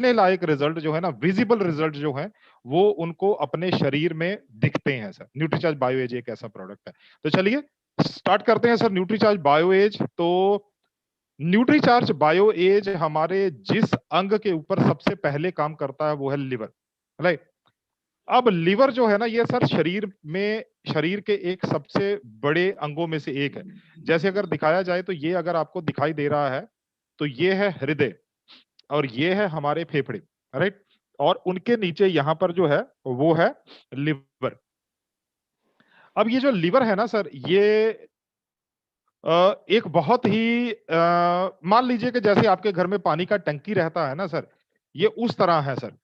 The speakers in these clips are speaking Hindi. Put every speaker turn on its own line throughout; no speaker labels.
देखने लायक रिजल्ट जो है ना, विजिबल रिजल्ट जो है, वो उनको अपने शरीर में दिखते हैं सर। न्यूट्रीचार्ज बायो एज एक ऐसा प्रोडक्ट है। तो चलिए स्टार्ट करते हैं सर न्यूट्रीचार्ज बायो एज। तो न्यूट्रीचार्ज बायो एज हमारे जिस अंग के ऊपर सबसे पहले काम करता है वो है लिवर, राइट। अब लिवर जो है ना, ये सर शरीर के एक सबसे बड़े अंगों में से एक है। जैसे अगर दिखाया जाए तो ये अगर आपको दिखाई दे रहा है तो ये है हृदय और ये है हमारे फेफड़े, राइट। और उनके नीचे यहां पर जो है वो है लिवर। अब ये जो लिवर है ना सर, ये एक बहुत ही मान लीजिए कि जैसे आपके घर में पानी का टंकी रहता है ना सर, ये उस तरह है सर।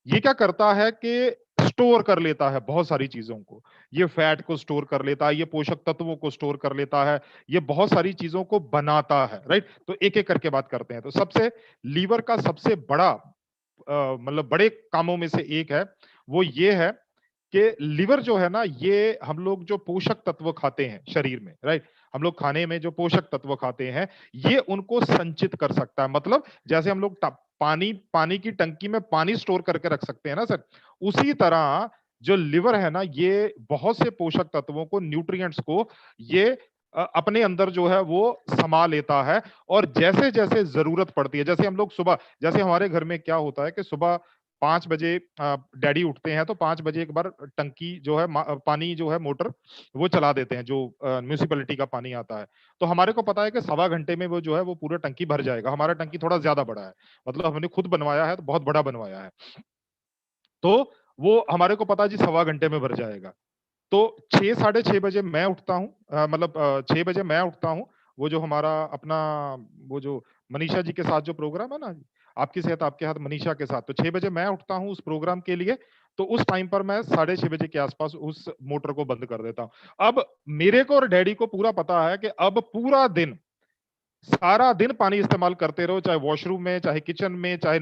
ये क्या करता है कि स्टोर कर लेता है बहुत सारी चीजों को। ये फैट को स्टोर कर लेता है, ये पोषक तत्वों को स्टोर कर लेता है, ये बहुत सारी चीजों को बनाता है, राइट। तो एक एक करके बात करते हैं। तो सबसे लीवर का सबसे बड़ा मतलब बड़े कामों में से एक है, वो ये है कि लिवर जो है ना, ये हम लोग जो पोषक तत्व खाते हैं शरीर में, राइट, हम लोग खाने में जो पोषक तत्व खाते हैं, ये उनको संचित कर सकता है। मतलब जैसे हम लोग पानी पानी की टंकी में पानी स्टोर करके रख सकते हैं ना सर, उसी तरह जो लिवर है ना, ये बहुत से पोषक तत्वों को, न्यूट्रिएंट्स को ये अपने अंदर जो है वो समा लेता है। और जैसे जैसे जरूरत पड़ती है, जैसे हम लोग सुबह, जैसे हमारे घर में क्या होता है कि सुबह 5 बजे डैडी उठते हैं तो 5 बजे एक बार टंकी जो है पानी जो है मोटर वो चला देते हैं, जो म्यूनिसिपैलिटी का पानी आता है। तो हमारे को पता है कि 1.25 घंटे में वो जो है वो पूरा टंकी भर जाएगा। हमारा टंकी थोड़ा ज्यादा बड़ा है, मतलब हमने खुद बनवाया है तो बहुत बड़ा बनवाया है। तो वो हमारे को पता है जी 1.25 घंटे में भर जाएगा। तो 6 साढ़े 6 बजे मैं उठता हूँ, मतलब 6 बजे मैं उठता हूँ। वो जो हमारा अपना वो जो मनीषा जी के साथ जो प्रोग्राम है ना, आपकी सेहत आपके हाथ मनीषा के साथ, तो 6 बजे मैं उठता हूँ उस प्रोग्राम के लिए। तो उस टाइम पर मैं 6:30 बजे के आसपास उस मोटर को बंद कर देता हूँ। अब मेरे को और डैडी को पूरा पता है कि अब पूरा दिन, सारा दिन पानी इस्तेमाल करते रहो, चाहे वॉशरूम में, चाहे किचन में, चाहे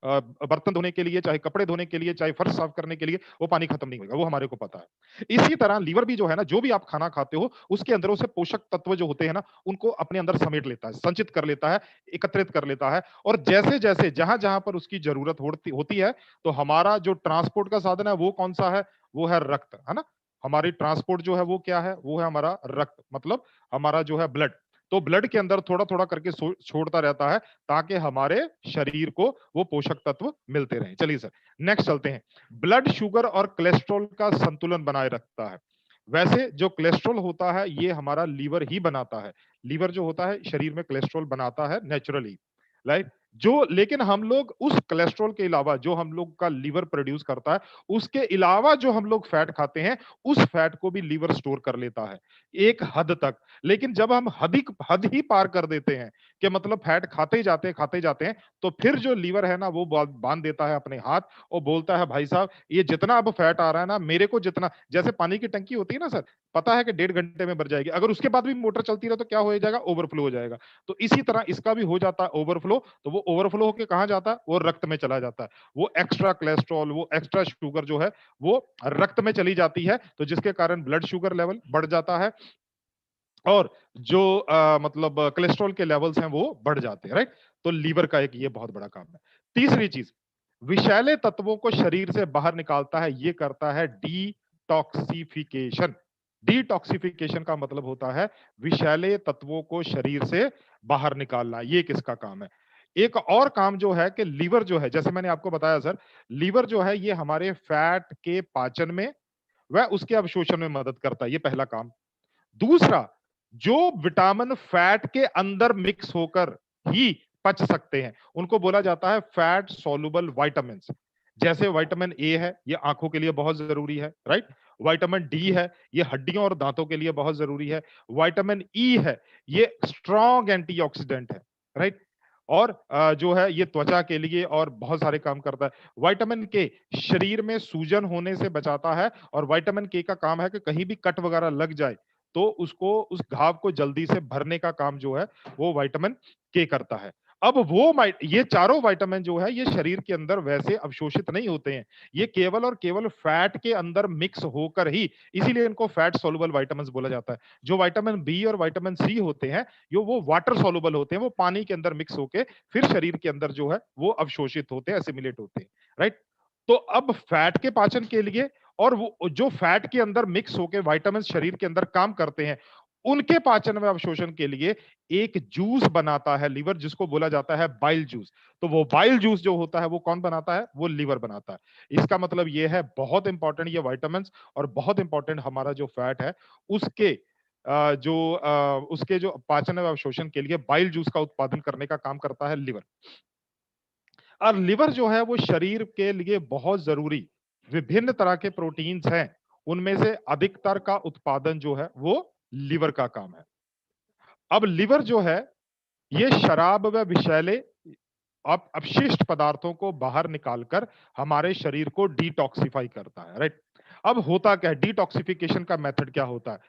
बर्तन धोने के लिए, चाहे कपड़े धोने के लिए, चाहे फर्श साफ करने के लिए, वो पानी खत्म नहीं होगा, वो हमारे को पता है। इसी तरह लीवर भी जो है ना, जो भी आप खाना खाते हो, उसके अंदर उसे पोषक तत्व जो होते हैं ना, उनको अपने अंदर समेट लेता है, संचित कर लेता है, एकत्रित कर लेता है। और जैसे-जैसे, जहां-जहां पर उसकी जरूरत होती होती है, तो हमारा जो ट्रांसपोर्ट का साधन है, वो कौन सा है? वो है रक्त, है ना? हमारी ट्रांसपोर्ट जो है वो क्या है? वो है हमारा रक्त, मतलब हमारा जो है ब्लड। तो ब्लड के अंदर थोड़ा-थोड़ा करके छोड़ता रहता है, ताकि हमारे शरीर को वो पोषक तत्व मिलते रहें। चलिए सर, नेक्स्ट चलते हैं। ब्लड शुगर और कोलेस्ट्रॉल का संतुलन बनाए रखता है। वैसे जो कोलेस्ट्रॉल होता है, ये हमारा लीवर ही बनाता है। लीवर जो होता है, शरीर में कोलेस्ट्रॉल बनाता है नेचुरली, राइट? जो लेकिन हम लोग उस कोलेस्ट्रॉल के अलावा, जो हम लोग का लीवर प्रोड्यूस करता है, उसके अलावा जो हम लोग फैट खाते हैं, उस फैट को भी लीवर स्टोर कर लेता है, एक हद तक। लेकिन जब हम हद ही पार कर देते हैं, कि मतलब फैट खाते जाते हैं, तो फिर जो लीवर है ना, वो बांध देता है अपने हाथ और बोलता है, भाई साहब, ये जितना अब फैट आ रहा है ना, मेरे को जितना, जैसे पानी की टंकी होती है ना सर, पता है कि 1.5 घंटे में भर जाएगी, अगर उसके बाद भी मोटर चलती रहे तो क्या हो जाएगा? ओवरफ्लो हो जाएगा। तो इसी तरह इसका भी हो जाता है ओवरफ्लो। तो वो ओवरफ्लो होके कहां जाता है? वो रक्त में चला जाता है। वो एक्स्ट्रा कोलेस्ट्रॉल, वो एक्स्ट्रा शुगर जो है, वो रक्त में चली जाती है, तो जिसके कारण ब्लड शुगर लेवल बढ़ जाता है और जो मतलब कोलेस्ट्रॉल के लेवल्स हैं वो बढ़ जाते हैं, राइट। तो लीवर का एक ये बहुत बड़ा काम है। तीसरी चीज, विषैले तत्वों को शरीर से बाहर निकालता है, ये करता है डिटॉक्सिफिकेशन। डिटॉक्सिफिकेशन का मतलब होता है विषैले तत्वों को शरीर से बाहर निकालना। ये किसका काम है? एक और काम जो है कि लीवर जो है, जैसे मैंने आपको बताया सर, लीवर जो है ये हमारे फैट के पाचन में व उसके अवशोषण में मदद करता है, ये पहला काम। दूसरा, जो विटामिन फैट के अंदर मिक्स होकर ही पच सकते हैं, उनको बोला जाता है फैट सोलुबल विटामिन्स। जैसे विटामिन ए है, ये आंखों के लिए बहुत जरूरी है, राइट। विटामिन डी है, ये हड्डियों और दांतों के लिए बहुत जरूरी है। विटामिन ई है, ये स्ट्रॉन्ग एंटीऑक्सीडेंट है, राइट। और जो है ये त्वचा के लिए और बहुत सारे काम करता है। विटामिन के शरीर में सूजन होने से बचाता है, और विटामिन के का काम है कि कहीं भी कट वगैरह लग जाए तो उसको, उस घाव को जल्दी से भरने का काम जो है वो विटामिन के करता है। अब ये चारों विटामिन जो है ये शरीर के अंदर वैसे अवशोषित नहीं होते हैं। ये केवल और केवल फैट के अंदर मिक्स होकर ही, इसीलिए इनको फैट सोलुबल विटामिन्स बोला जाता है। जो विटामिन बी और विटामिन सी होते हैं, जो वो वाटर सोलुबल होते हैं, वो पानी के अंदर मिक्स होके फिर शरीर के अंदर जो है वो अवशोषित होते हैं, एसिमिलेट होते हैं, राइट? तो अब फैट के पाचन के लिए और वो जो फैट के अंदर मिक्स होके विटामिन शरीर के अंदर काम करते हैं, उनके पाचन में अवशोषण के लिए एक जूस बनाता है लिवर, जिसको बोला जाता है बाइल जूस। तो वो बाइल जूस जो होता है वो कौन बनाता है? वो लिवर बनाता है। इसका मतलब ये है बहुत इंपॉर्टेंट ये विटामिन्स और बहुत इंपॉर्टेंट हमारा जो फैट है उसके उसके जो पाचन और अवशोषण के लिए बाइल जूस का उत्पादन करने का काम करता है लिवर। और लिवर जो है वो शरीर के लिए बहुत जरूरी विभिन्न तरह के प्रोटीन्स हैं, उनमें से अधिकतर का उत्पादन जो है वो लिवर का काम है। अब लिवर जो है ये शराब व विषैले अपशिष्ट पदार्थों को बाहर निकालकर हमारे शरीर को डिटॉक्सिफाई करता है, राइट? अब होता क्या है, डिटॉक्सिफिकेशन का मेथड क्या होता है?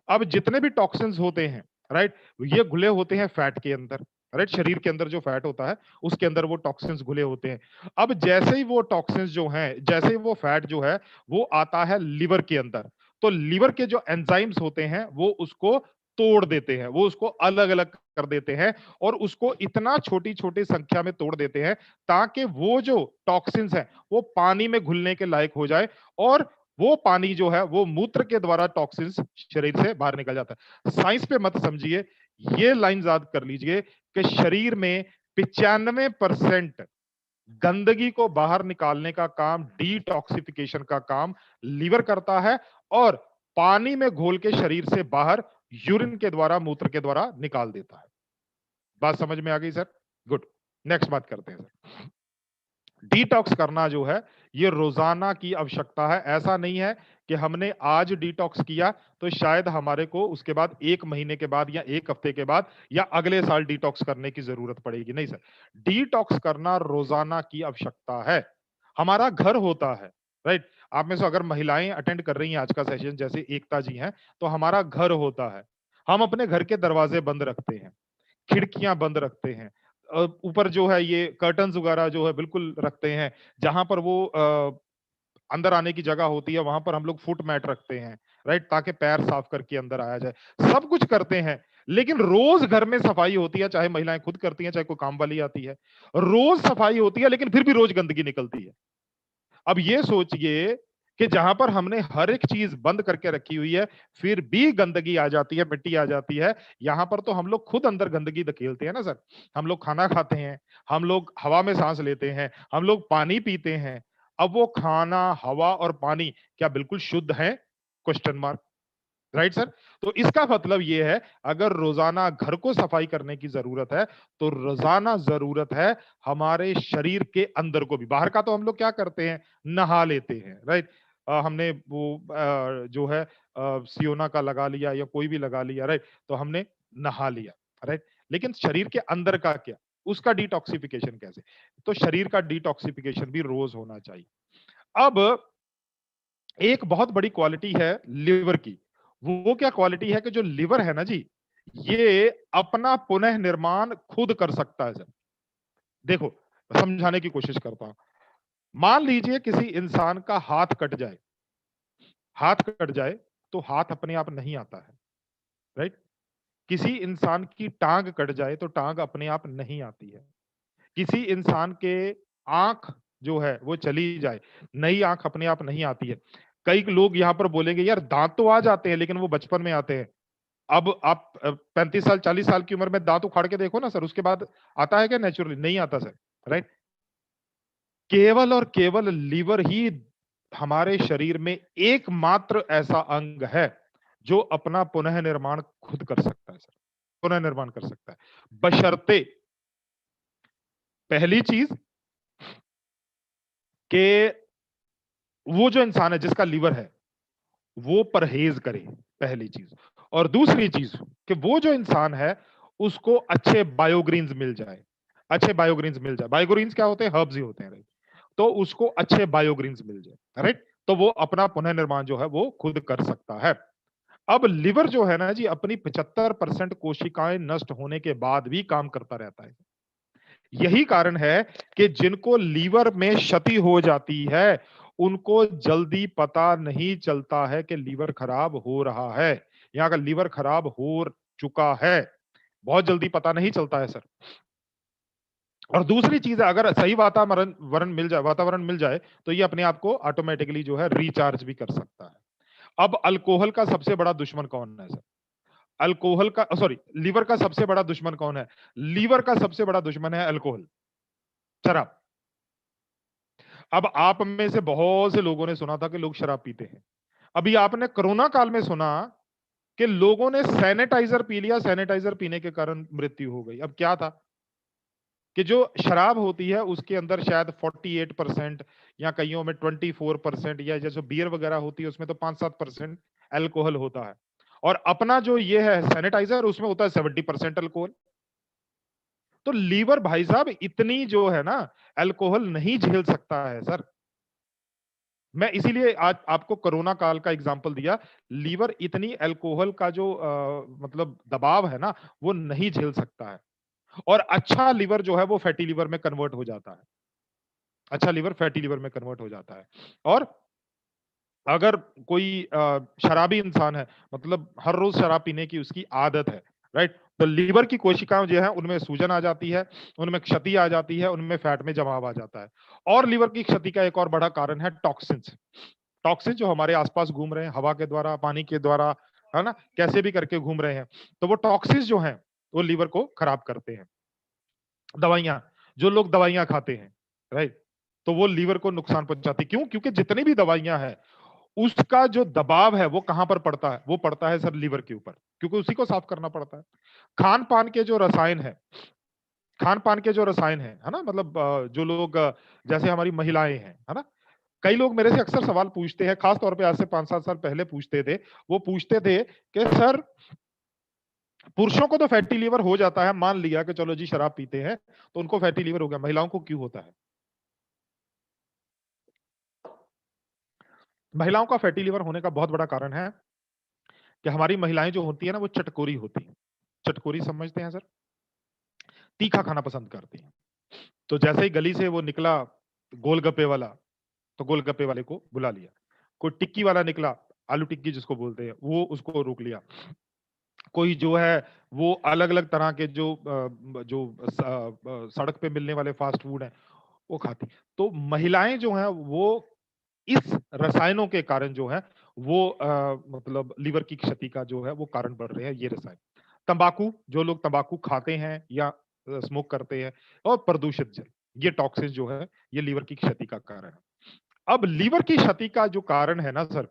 अब जितने भी टॉक्सिन्स होते हैं, राइट, ये घुले होते हैं फैट के अंदर, राइट? शरीर के अंदर जो फैट होता है उसके अंदर वो टॉक्सिन्स घुले होते हैं। अब जैसे ही वो टॉक्सिन्स जो हैं, जैसे ही वो फैट जो है वो आता है लिवर के अंदर, तो लिवर के जो एंजाइम्स होते हैं वो उसको तोड़ देते हैं, वो उसको अलग अलग कर देते हैं और उसको इतना छोटी छोटी संख्या में तोड़ देते हैं ताकि वो जो टॉक्सिन्स हैं वो पानी में घुलने के लायक हो जाए और वो पानी जो है वो मूत्र के द्वारा टॉक्सिन्स शरीर से बाहर निकल जाता है। साइंस पे मत समझिए, ये लाइन याद कर लीजिए कि शरीर में 95% गंदगी को बाहर निकालने का काम, डिटॉक्सिफिकेशन का काम लीवर करता है और पानी में घोल के शरीर से बाहर यूरिन के द्वारा, मूत्र के द्वारा निकाल देता है। बात समझ में आ गई सर? गुड। नेक्स्ट बात करते हैं सर। डिटॉक्स करना जो है ये रोजाना की आवश्यकता है। ऐसा नहीं है कि हमने आज डिटॉक्स किया तो शायद हमारे को उसके बाद 1 महीने के बाद या 1 हफ्ते के बाद या अगले साल डिटॉक्स करने की जरूरत पड़ेगी। नहीं सर, डिटॉक्स करना रोजाना की आवश्यकता है। हमारा घर होता है, राइट? आप में से अगर महिलाएं अटेंड कर रही हैं आज का सेशन, जैसे एकता जी हैं, तो हमारा घर होता है। हम अपने घर के दरवाजे बंद रखते हैं, खिड़कियां बंद रखते हैं, ऊपर जो है ये कर्टन्स वगैरह जो है बिल्कुल रखते हैं। जहां पर वो अंदर आने की जगह होती है वहां पर हम लोग फुट मैट रखते हैं, राइट, ताकि पैर साफ करके अंदर आया जाए। सब कुछ करते हैं, लेकिन रोज घर में सफाई होती है, चाहे महिलाएं खुद करती हैं चाहे कोई काम वाली आती है। रोज सफाई होती है लेकिन फिर भी रोज गंदगी निकलती है। अब ये सोचिए कि जहां पर हमने हर एक चीज बंद करके रखी हुई है फिर भी गंदगी आ जाती है, मिट्टी आ जाती है। यहां पर तो हम लोग खुद अंदर गंदगी धकेलते हैं ना सर। हम लोग खाना खाते हैं, हम लोग हवा में सांस लेते हैं, हम लोग पानी पीते हैं। अब वो खाना, हवा और पानी क्या बिल्कुल शुद्ध है? Question mark. Right sir? तो इसका मतलब ये है, अगर रोजाना घर को सफाई करने की जरूरत है तो रोजाना जरूरत है हमारे शरीर के अंदर को भी। बाहर का तो हम लोग क्या करते हैं, नहा लेते हैं, राइट? हमने वो जो है सियोना का लगा लिया या कोई भी लगा लिया, राइट? तो हमने नहा लिया, राइट? लेकिन शरीर के अंदर का क्या, उसका डिटॉक्सिफिकेशन कैसे? तो शरीर का डिटॉक्सिफिकेशन भी रोज होना चाहिए। अब एक बहुत बड़ी क्वालिटी है लिवर की। वो क्या क्वालिटी है कि जो लिवर है ना जी, ये अपना पुनः निर्माण खुद कर सकता है सर। देखो, समझाने की कोशिश करता हूं। मान लीजिए किसी इंसान का हाथ कट जाए, हाथ कट जाए तो हाथ अपने आप नहीं आता है, राइट? किसी इंसान की टांग कट जाए तो टांग अपने आप नहीं आती है। किसी इंसान के आंख जो है वो चली जाए, नई आंख अपने आप नहीं आती है। कई लोग यहाँ पर बोलेंगे यार दांत तो आ जाते हैं लेकिन वो बचपन में आते हैं। अब आप 35 साल 40 साल की उम्र में दांत उखाड़ के देखो ना सर, उसके बाद आता है क्या नेचुरली? नहीं आता सर, राइट? केवल और केवल लीवर ही हमारे शरीर में एकमात्र ऐसा अंग है जो अपना पुनः निर्माण खुद कर सकता है सर, पुनः निर्माण कर सकता है। बशर्ते पहली चीज कि वो जो इंसान है जिसका लीवर है वो परहेज करे, पहली चीज। और दूसरी चीज कि वो जो इंसान है उसको अच्छे बायोग्रीन्स मिल जाए, अच्छे बायोग्रीन्स मिल जाए। बायोग्रीन्स क्या होते हैं? हर्ब्स ही होते हैं, राइट? तो उसको अच्छे बायोग्रीन्स मिल जाए, राइट? तो वो अपना पुनर्निर्माण जो है वो खुद कर सकता है। अब लिवर जो है ना जी, अपनी 75% कोशिकाएं नष्ट होने के बाद भी काम करता रहता है। यही कारण है कि जिनको लीवर में क्षति हो जाती है, उनको जल्दी पता नहीं चलता है कि लीवर खराब हो रहा है या अगर लीवर खराब हो चुका है, बहुत जल्दी पता नहीं चलता है सर। और दूसरी चीज़ है, अगर सही वातावरण मिल जाए, तो ये अपने आप को ऑटोमैटिकली जो है रिचार्ज भी कर सकता है। अब अल्कोहल का सबसे बड़ा दुश्मन कौन है सर? अल्कोहल का सॉरी लीवर का सबसे बड़ा दुश्मन कौन है? लीवर का सबसे बड़ा दुश्मन है अल्कोहल, शराब। अब आप में से बहुत से लोगों ने सुना था कि लोग शराब पीते हैं। अभी आपने कोरोना काल में सुना कि लोगों ने सैनिटाइजर पी लिया, सैनिटाइजर पीने के कारण मृत्यु हो गई। अब क्या था कि जो शराब होती है उसके अंदर शायद 48% या कईयों में 24% या जैसे बियर वगैरह होती है उसमें तो 5-7% अल्कोहल होता है। और अपना जो ये है सैनिटाइजर उसमें होता है 70% अल्कोहल। तो लीवर भाई साहब इतनी जो है ना अल्कोहल नहीं झेल सकता है सर। मैं इसीलिए आज आपको कोरोना काल का एग्जांपल दिया। लीवर इतनी अल्कोहल का जो मतलब दबाव है ना वो नहीं झेल सकता है। और अच्छा लीवर जो है वो फैटी लीवर में कन्वर्ट हो जाता है। अच्छा लीवर फैटी लीवर में कन्वर्ट हो जाता है। और अगर कोई शराबी इंसान है, मतलब हर रोज शराब पीने की उसकी आदत है, राइट? तो लीवर की कोशिकाएं जो है उनमें सूजन आ जाती है, उनमें क्षति आ जाती है, उनमें फैट में जमाव आ जाता है। और लीवर की क्षति का एक और बड़ा कारण है टॉक्सिन्स। टॉक्सिन जो हमारे आसपास घूम रहे हैं, हवा के द्वारा, पानी के द्वारा, है ना? कैसे भी करके घूम रहे हैं। तो वो टॉक्सिन्स जो हैं, वो लीवर को खराब करते हैं। दवाइयाँ, जो लोग दवाइयाँ खाते हैं, राइट? तो वो लीवर को नुकसान पहुँचाती है। क्यों? क्योंकि जितनी भी दवाइयाँ हैं, उसका जो दबाव है वो कहाँ पर पड़ता है? वो पड़ता है सर लीवर के ऊपर, क्योंकि उसी को साफ करना पड़ता है। खान-पान के जो रसायन हैं खान-पान के जो रसायन हैं, है ना? मतलब जो लोग जैसे हमारी महिलाएँ हैं, है ना? कई लोग मेरे से अक्सर सवाल पूछते हैं, खास तौर पे आज से 5-7 साल पहले पूछते थे। वो पूछते थे कि सर पुरुषों को तो फैटी लीवर हो जाता है, मान लिया कि चलो जी शराब पीते हैं, तो उनको फैटी लीवर हो गया, महिलाओं को क्यों होता है? महिलाओं का फैटी लीवर होने का बहुत बड़ा कारण है कि हमारी महिलाएँ जो होती हैं ना, वो चटकोरी होती हैं। चटकोरी समझते हैं सर? तीखा खाना पसंद करती हैं। तो जैसे ही गली से वो निकला गोलगप्पे वाला, तो गोलगप्पे वाले को बुला लिया। कोई टिक्की वाला निकला, आलू टिक्की जिसको बोलते हैं, वो उसको रोक लिया। कोई जो है वो अलग-अलग तरह के जो सड़क पे मिलने वाले फास्ट फूड हैं, वो खाती। तो महिलाएँ जो हैं वो इस रसायनों के कारण जो है वो मतलब लीवर की क्षति का जो है वो कारण बढ़ रहे हैं ये रसायन। तंबाकू, जो लोग तंबाकू खाते हैं या स्मोक करते हैं और प्रदूषित जल, ये टॉक्सिन जो है ये लीवर की क्षति का कारण है। अब लीवर की क्षति का जो कारण है ना सर,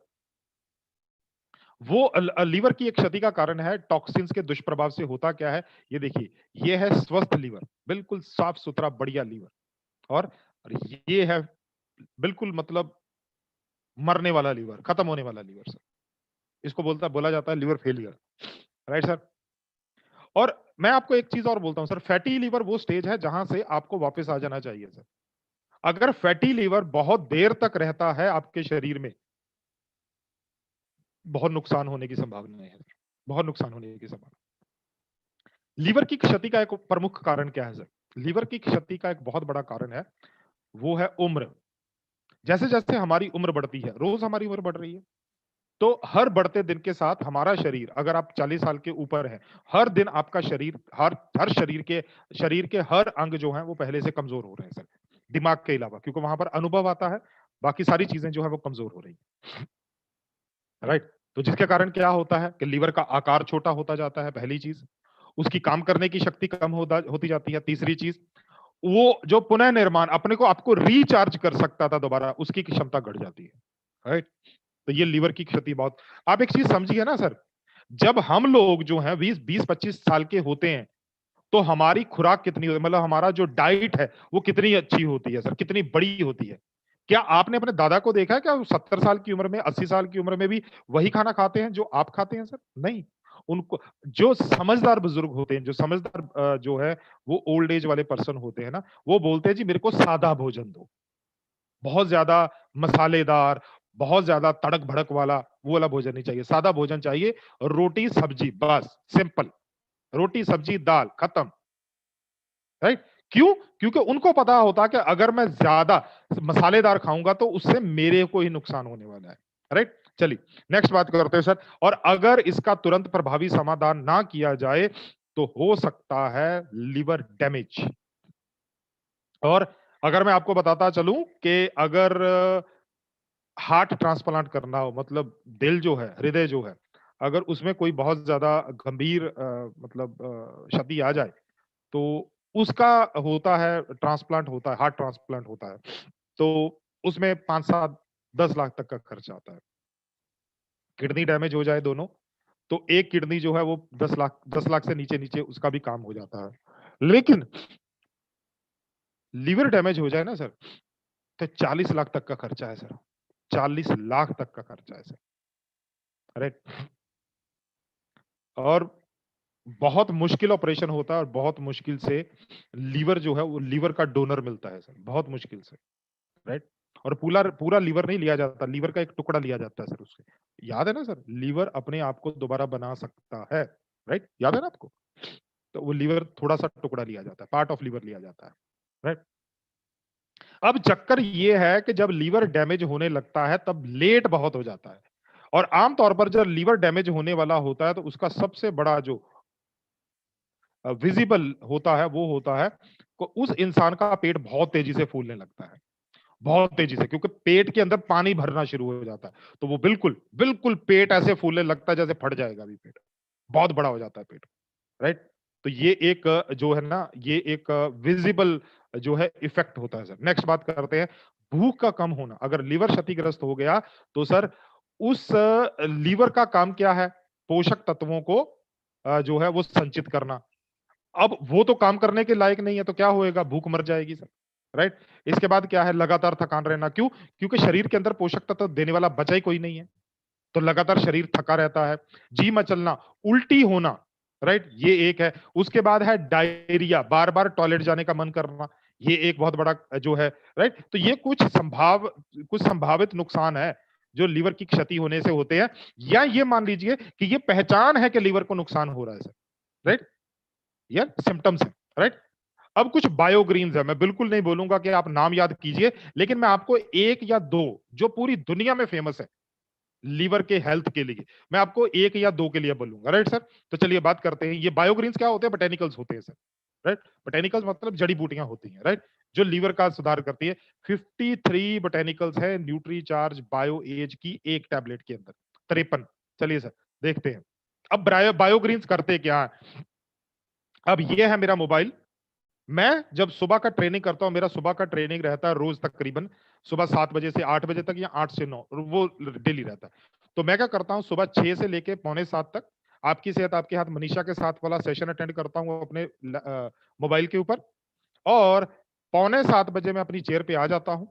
वो लीवर की एक क्षति का कारण है टॉक्सिन्स के दुष्प्रभाव से होता क्या है, ये देखिए, ये है स्वस्थ लीवर, बिल्कुल साफ-सुथरा बढ़िया लीवर और ये है बिल्कुल मतलब मरने वाला लीवर, खत्म होने वाला लीवर सर। इसको बोला जाता है लिवर फेलियर, राइट सर? और मैं आपको एक चीज़ और बोलता हूँ सर, फैटी लीवर वो स्टेज है जहाँ से आपको वापस आ जाना चाहिए सर। अगर फैटी लीवर बहुत देर तक रहता है आपके शरीर में, बहुत नुकसान होने की संभावनाएँ हैं। बहुत नुकसान होने की संभावना। लीवर की क्षति का एक प्रमुख कारण क्या है सर? लीवर की क्षति का एक बहुत बड़ा कारण है, वो है उम्र। जैसे-जैसे हमारी उम्र बढ़ती है, रोज़ हमारी उम्र बढ़ रही है, तो हर बढ़ते दिन के साथ हमारा शरीर, अगर आप 40 साल के ऊपर हैं, हर दिन आपका शरीर हर हर शरीर के हर अंग जो हैं, वो पहले से कमज़ोर हो रहे हैं सर, दिमाग के अलावा क्योंकि वहाँ पर अनुभव आता है, बाकी सारी चीज़ें जो हैं वो कमज़ोर हो रही हैं, राइट? तो जिसके कारण क्या होता है कि लीवर का आकार छोटा होता जाता है, पहली चीज़। उसकी काम करने की शक्ति कम होती जाती है, तीसरी चीज़। वो जो पुनः निर्माण अपने को आपको रिचार्ज कर सकता था दोबारा, उसकी क्षमता घट जाती है, राइट? तो ये लीवर की क्षति बहुत आप एक चीज़ समझिए ना सर, जब हम लोग जो हैं 20-25 साल के होते हैं, तो हमारी खुराक कितनी होती है मतलब हमारा जो डाइट है, वो कितनी अच्छी होती है सर, कितनी बड़ी होती है। क्या आपने अपने दादा को देखा है क्या 70 साल की उम्र में, 80 साल की उम्र में भी वही खाना खाते हैं जो आप खाते हैं सर? नहीं। उनको जो समझदार बुजुर्ग होते हैं, जो समझदार जो है वो ओल्ड एज वाले पर्सन होते हैं ना, वो बोलते हैं जी मेरे को सादा भोजन दो। बहुत ज़्यादा मसालेदार, बहुत ज़्यादा तड़क-भड़क वाला, वो वाला भोजन नहीं चाहिए। सादा भोजन चाहिए, रोटी, सब्जी बस, सिंपल। रोटी, सब्जी, दाल, खत्म, राइट? क्यों? क्योंकि उनको पता होता है कि अगर मैं ज्यादा मसालेदार खाऊंगा तो उससे मेरे को ही नुकसान होने वाला है। राइट? चलिए नेक्स्ट बात करते हैं सर। और अगर इसका तुरंत प्रभावी समाधान ना किया जाए तो हो सकता है लिवर डैमेज। और अगर मैं आपको बताता चलूं कि अगर हार्ट ट्रांसप्लांट करना हो, मतलब दिल जो है, हृदय जो है, अगर उसमें कोई बहुत ज्यादा गंभीर मतलब क्षति आ जाए तो उसका होता है ट्रांसप्लांट होता है, हार्ट ट्रांसप्लांट होता है। तो उसमें 5-7-10 लाख तक का खर्चा आता है। किडनी डैमेज हो जाए दोनों, तो एक किडनी जो है वो 10 लाख से नीचे उसका भी काम हो जाता है। लेकिन लीवर डैमेज हो जाए ना सर, तो 40 लाख तक का खर्चा है सर। 40 लाख तक का खर्चा है सर। राइट? और बहुत मुश्किल ऑपरेशन होता है और बहुत मुश्किल से लीवर जो है वो लीवर का डोनर मिलता है सर, बहुत मुश्किल से। राइट? और पूरा पूरा लीवर नहीं लिया जाता, लीवर का एक टुकड़ा लिया जाता है सर उससे। याद है ना सर, लीवर अपने आप को दोबारा बना सकता है। राइट? याद है ना आपको? तो वो लीवर थोड़ा सा टुकड़ा लिया जाता है, पार्ट ऑफ लीवर लिया जाता है। राइट? अब चक्कर ये है कि जब लीवर डैमेज होने लगता है तब लेट बहुत हो जाता है। और आमतौर पर जब लीवर डैमेज होने वाला होता है तो उसका सबसे बड़ा जो विजिबल होता है वो होता है को उस इंसान का पेट बहुत तेजी से फूलने लगता है। बहुत तेजी से, क्योंकि पेट के अंदर पानी भरना शुरू हो जाता है। तो वो बिल्कुल, बिल्कुल पेट ऐसे फूलने लगता है जैसे फट जाएगा अभी पेट। बहुत बड़ा हो जाता है पेट। राइट? तो ये एक जो है ना, ये एक विजिबल जो है इफेक्ट होता है सर। नेक्स्ट बात करते हैं, भूख का कम होना। अगर लीवर क्षतिग्रस्त हो गया तो सर उस लीवर का काम क्या है? पोषक तत्वों को जो है वो संचित करना। अब वो तो काम करने के लायक नहीं है तो क्या होएगा? भूख मर जाएगी सर। राइट? इसके बाद क्या है? लगातार थकान रहना। क्यों? क्योंकि शरीर के अंदर पोषक तत्व देने वाला बचा ही कोई नहीं है। तो लगातार शरीर थका रहता है। जी मचलना, उल्टी होना। राइट? ये एक है। उसके बाद है डायरिया, बार-बार टॉयलेट जाने का मन करना। ये एक बहुत बड़ा जो है। राइट? तो ये कुछ संभावित नुकसान है जो लीवर की क्षति होने से होते हैं। या ये मान लीजिए कि ये पहचान है कि लीवर को नुकसान हो रहा है सर। राइट? ये सिम्पटम्स है। राइट? अब कुछ बायोग्रीन्स है, मैं बिल्कुल नहीं बोलूंगा कि आप नाम याद कीजिए, लेकिन मैं आपको एक या दो जो पूरी दुनिया में फेमस है लीवर के हेल्थ के लिए, मैं आपको एक या दो के लिए बोलूंगा। Right sir? तो चलिए बात करते हैं। ये बायोग्रीन्स क्या होते हैं? बोटेनिकल्स होते हैं सर। राइट? बोटेनिकल्स मतलब जड़ी बूटियां होती हैं। राइट? जो लीवर का सुधार करती है। 53 बोटेनिकल्स है न्यूट्री चार्ज बायो एज की एक टैबलेट के अंदर। 53। चलिए सर देखते हैं। अब बायोग्रीन्स करते क्या है? अब ये है मेरा मोबाइल। मैं जब सुबह का ट्रेनिंग करता हूं, मेरा सुबह का ट्रेनिंग रहता है रोज तकरीबन सुबह 7 बजे से 8 बजे तक या 8 से 9, वो डेली रहता है। तो मैं क्या करता हूं, सुबह 6 से लेके पौने 7 तक आपकी सेहत आपके हाथ मनीषा के साथ वाला सेशन अटेंड करता हूं अपने मोबाइल के ऊपर। और पौने 7 बजे मैं अपनी चेयर पे आ जाता हूं,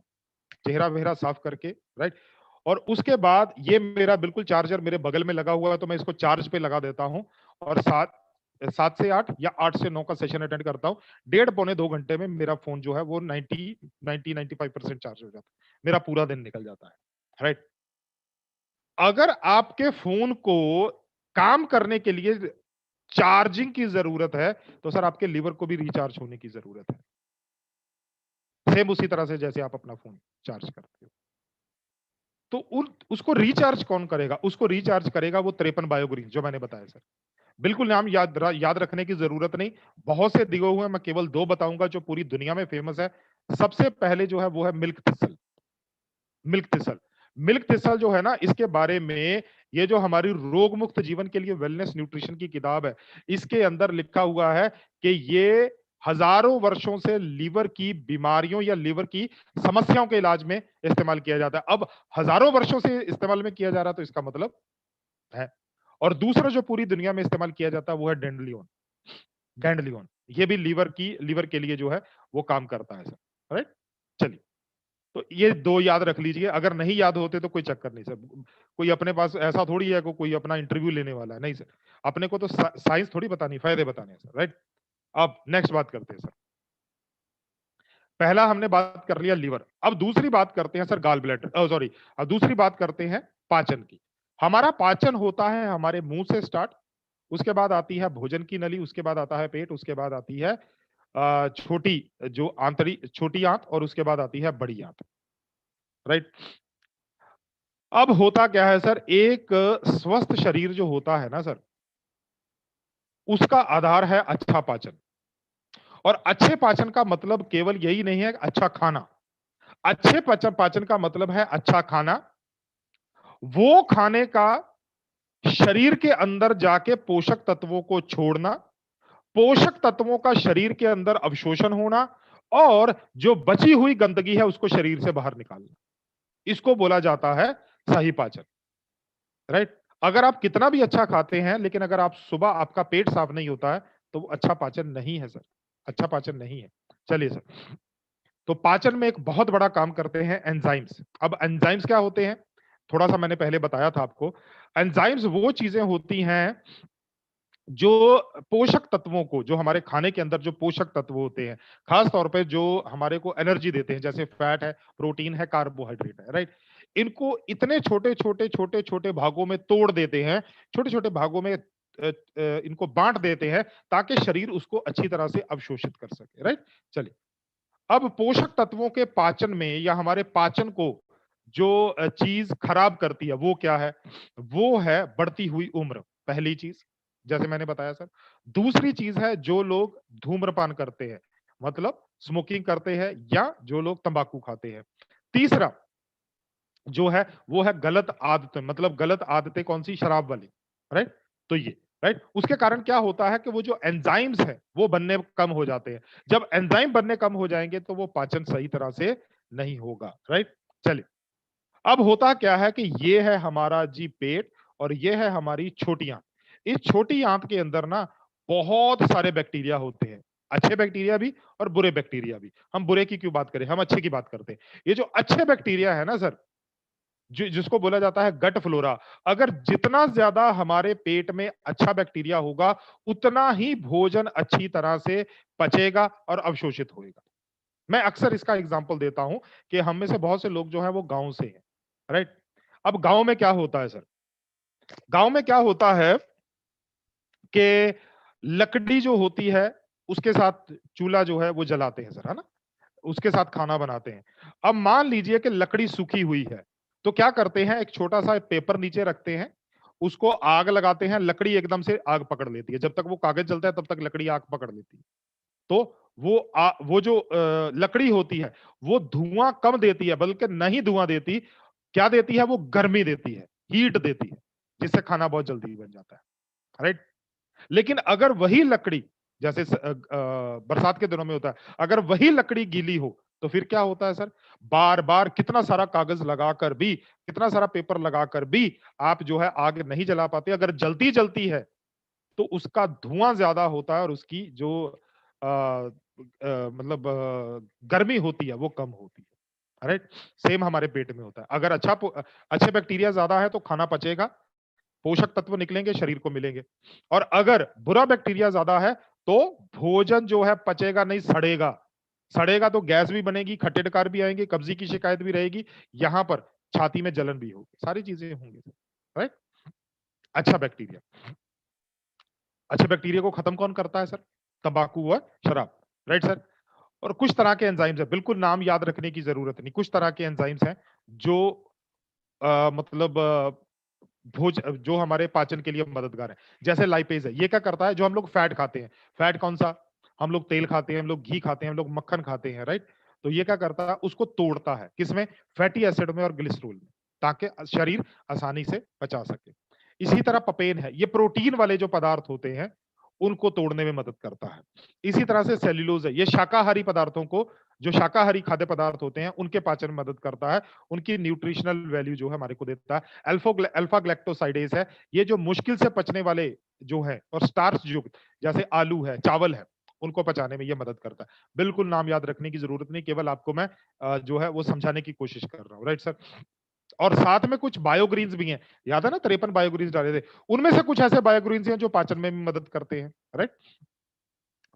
चेहरा वेहरा साफ करके। राइट? और उसके बाद ये मेरा बिल्कुल चार्जर मेरे बगल में लगा हुआ है तो मैं इसको चार्ज पे लगा देता हूं। और 7 से 8 या 8 से 9 का सेशन अटेंड करता हूं। 1.5 पौने 2 घंटे में मेरा फोन जो है वो 90-95% चार्ज हो जाता है। मेरा पूरा दिन निकल जाता है। राइट? अगर आपके फोन को काम करने के लिए चार्जिंग की जरूरत है तो सर आपके लीवर को भी रिचार्ज होने की जरूरत है। सेम उसी तरह से जैसे आप अपना फोन चार्ज करते हो। तो उसको रिचार्ज कौन करेगा? उसको रिचार्ज करेगा वो 53 बायोग्रीन जो मैंने बताया सर। बिल्कुल नाम याद रखने की जरूरत नहीं। बहुत से दिए हुए हैं, मैं केवल 2 बताऊंगा जो पूरी दुनिया में फेमस है। सबसे पहले जो है वो है milk thistle. Milk thistle. Milk thistle जो है ना, इसके बारे में ये जो हमारी रोग मुक्त जीवन के लिए वेलनेस न्यूट्रिशन की किताब है, इसके अंदर लिखा हुआ है कि ये हजारों वर्षों से लीवर की बीमारियों या लीवर की समस्याओं के इलाज में इस्तेमाल किया जाता है। अब हजारों वर्षों से इस्तेमाल में किया जा रहा है तो इसका मतलब है। और दूसरा जो पूरी दुनिया में इस्तेमाल किया जाता है वो है डेंडलियोन। डेंडलियोन ये भी लीवर के लिए जो है वो काम करता है सर। राइट? चलिए, तो ये दो याद रख लीजिए। अगर नहीं याद होते तो कोई चक्कर नहीं सर। कोई अपने पास ऐसा थोड़ी है कोई अपना इंटरव्यू लेने वाला है, नहीं सर। अपने को तो साइंस थोड़ी बतानी, फायदे बताने हैं सर। राइट? अब नेक्स्ट बात करते हैं सर। पहला हमने बात कर लिया लीवर। अब दूसरी बात करते हैं सर गाल ब्लैडर, सॉरी, अब दूसरी बात करते हैं पाचन की। हमारा पाचन होता है हमारे मुंह से स्टार्ट, उसके बाद आती है भोजन की नली, उसके बाद आता है पेट, उसके बाद आती है छोटी जो छोटी आंत और उसके बाद आती है बड़ी आंत, राइट? अब होता क्या है सर, एक स्वस्थ शरीर जो होता है ना सर, उसका आधार है अच्छा पाचन। और अच्छे पाचन का मतलब केवल यही नहीं है अच्छा खाना। अच्छे पाचन पाचन का मतलब है अच्छा खाना, वो खाने का शरीर के अंदर जाके पोषक तत्वों को छोड़ना, पोषक तत्वों का शरीर के अंदर अवशोषण होना और जो बची हुई गंदगी है उसको शरीर से बाहर निकालना। इसको बोला जाता है सही पाचन, राइट? अगर आप कितना भी अच्छा खाते हैं, लेकिन अगर आप सुबह आपका पेट साफ नहीं होता है, तो वो अच्छा पाचन नहीं है सर, अच्छा पाचन नहीं है। चलिए सर, तो पाचन में एक बहुत बड़ा काम करते हैं एंजाइम्स। अब एंजाइम्स क्या होते हैं? थोड़ा-सा मैंने पहले बताया था आपको। एंजाइम्स वो चीज़ें होती हैं जो पोषक तत्वों को, जो हमारे खाने के अंदर जो पोषक तत्व होते हैं, खास तौर पे जो हमारे को एनर्जी देते हैं, जैसे फैट है, प्रोटीन है, कार्बोहाइड्रेट है, राइट? इनको इतने छोटे-छोटे, छोटे-छोटे भागों में तोड़ देते हैं, छोटे-छोटे भागों में इनको बाँट देते हैं, ताकि शरीर उसको अच्छी तरह से अवशोषित कर सके, राइट? चलिए, अब पोषक तत्वों के पाचन में या हमारे पाचन को जो चीज़ खराब करती है, वो क्या है? वो है बढ़ती हुई उम्र, पहली चीज़, जैसे मैंने बताया सर। दूसरी चीज़ है जो लोग धूम्रपान करते हैं, मतलब स्मोकिंग करते हैं या जो लोग तंबाकू खाते हैं। तीसरा जो है वो है गलत आदतें, मतलब गलत आदतें कौन-सी? शराब वाली, राइट? तो ये, राइट? उसके कारण क्या होता है कि वो जो एंजाइम्स हैं, वो बनने कम हो जाते हैं। जब एंजाइम बनने कम हो जाएँगे, तो वो पाचन सही तरह से नहीं होगा, राइट? चलिए, अब होता क्या है कि ये है हमारा जी पेट और ये है हमारी छोटी आंत। इस छोटी आंत के अंदर ना बहुत सारे बैक्टीरिया होते हैं, अच्छे बैक्टीरिया भी और बुरे बैक्टीरिया भी। हम बुरे की क्यों बात करें, हम अच्छे की बात करते हैं। ये जो अच्छे बैक्टीरिया है ना सर, जिसको बोला जाता है गट फ्लोरा, अगर जितना ज्यादा हमारे पेट में अच्छा बैक्टीरिया होगा, उतना ही भोजन अच्छी तरह से पचेगा और अवशोषित होएगा। मैं अक्सर इसका एग्जांपल देता हूं कि हम में से बहुत से लोग जो हैं वो गांव से हैं, राइट? अब गांव में क्या होता है सर? गांव में क्या होता है कि लकड़ी जो होती है, उसके साथ चूल्हा जो है वो जलाते हैं सर, है ना? उसके साथ खाना बनाते हैं। अब मान लीजिए कि लकड़ी सूखी हुई है, तो क्या करते हैं, एक छोटा-सा पेपर नीचे रखते हैं, उसको आग लगाते हैं, लकड़ी एकदम से आग पकड़ लेती है। जब तक वो कागज़ जलता है तब तक लकड़ी आग पकड़ लेती है। तो वो जो लकड़ी होती है, वो धुआँ कम देती है, बल्कि नहीं धुआँ देती, क्या देती है, वो गर्मी देती है, हीट देती है, जिससे खाना बहुत जल्दी बन जाता है, राइट? लेकिन अगर वही लकड़ी, जैसे बरसात के दिनों में होता है, अगर वही लकड़ी गीली हो, तो फिर क्या होता है सर? बार-बार कितना सारा कागज़ लगाकर भी, कितना सारा पेपर लगाकर भी आप जो है आग नहीं जला पाते। अगर जलती-जलती है, तो उसका धुआँ ज़्यादा होता है और उसकी जो मतलब गर्मी होती है, वो कम होती है, राइट? सेम हमारे पेट में होता है। अगर अच्छे बैक्टीरिया ज़्यादा है, तो खाना पचेगा, पोषक तत्व निकलेंगे, शरीर को मिलेंगे। और अगर बुरा बैक्टीरिया ज़्यादा है, तो भोजन जो है पचेगा नहीं, सड़ेगा। सड़ेगा तो गैस भी बनेगी, खट्टे-डकार भी आएँगे, कब्ज़ी की शिकायत भी रहेगी, यहाँ पर छाती में जलन भी होगी, सारी चीज़ें होंगी, राइट? अच्छा बैक्टीरिया। अच्छे बैक्टीरिया को खत्म कौन करता है सर? तंबाकू और शराब, राइट सर? और कुछ तरह के एंजाइम्स हैं, बिल्कुल नाम याद रखने की ज़रूरत नहीं, कुछ तरह के एंजाइम्स हैं, जो मतलब जो हमारे पाचन के लिए मददगार है। जैसे लाइपेज़ है, ये क्या करता है, जो हम लोग फैट खाते हैं, फैट कौन-सा? हम लोग तेल खाते हैं, हम लोग घी खाते हैं, हम लोग मक्खन खाते हैं, राइट? तो ये क्या करता है, उसको तोड़ता है, किसमें? फैटी एसिड में और ग्लिसरॉल में, ताकि शरीर आसानी से पचा सके। इसी तरह पपेन है, ये प्रोटीन वाले जो पदार्थ होते हैं, उनको तोड़ने में मदद करता है। इसी तरह से सेल्युलोज़ है, ये शाकाहारी पदार्थों को, जो शाकाहारी खाद्य पदार्थ होते हैं, उनके पाचन में मदद करता है, उनकी न्यूट्रिशनल वैल्यू जो है हमारे को देता है। अल्फा ग्लैक्टोसाइडेज है, ये जो मुश्किल से पचने वाले जो हैं और स्टार्च युक्त, जैसे आलू है, चावल है, उनको पचाने में ये मदद करता है। बिल्कुल नाम याद रखने की ज़रूरत नहीं, केवल आपको मैं जो है वो समझाने की कोशिश कर रहा हूँ, राइट सर? और साथ में कुछ बायोग्रीन्स भी हैं, याद है ना 53 बायोग्रीन्स डाले थे, उनमें से कुछ ऐसे बायोग्रीन्स हैं जो पाचन में भी मदद करते हैं, राइट?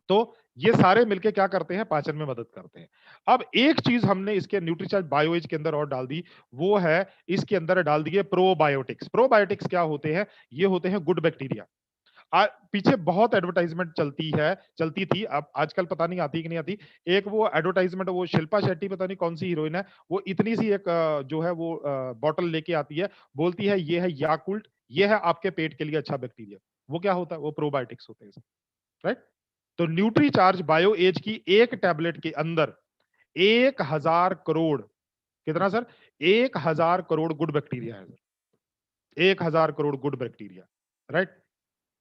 तो ये सारे मिलके क्या करते हैं, पाचन में मदद करते हैं। अब एक चीज़ हमने इसके न्यूट्रीचार्ज बायोएज के अंदर और डाल दी, वो है इसके अंदर डाल दिए प्रोबायोटिक्स। प्रोबायोटिक्स क्या होते हैं? ये होते हैं गुड बैक्टीरिया। पीछे बहुत एडवर्टाइजमेंट चलती थी, अब आजकल पता नहीं आती कि नहीं आती। एक वो एडवर्टाइजमेंट, वो शिल्पा शेट्टी पता नहीं कौन सी हीरोइन है, वो इतनी सी एक जो है वो बॉटल लेके आती है, बोलती है ये है याकुल्ट, ये है आपके पेट के लिए अच्छा बैक्टीरिया। वो क्या होता है? वो प्रोबायोटिक्स होते हैं, राइट। तो न्यूट्री चार्ज बायो एज की एक टैबलेट के अंदर 1000 करोड़, कितना सर? 1000 करोड़ गुड बैक्टीरिया है sir, 1000 crore good bacteria, right.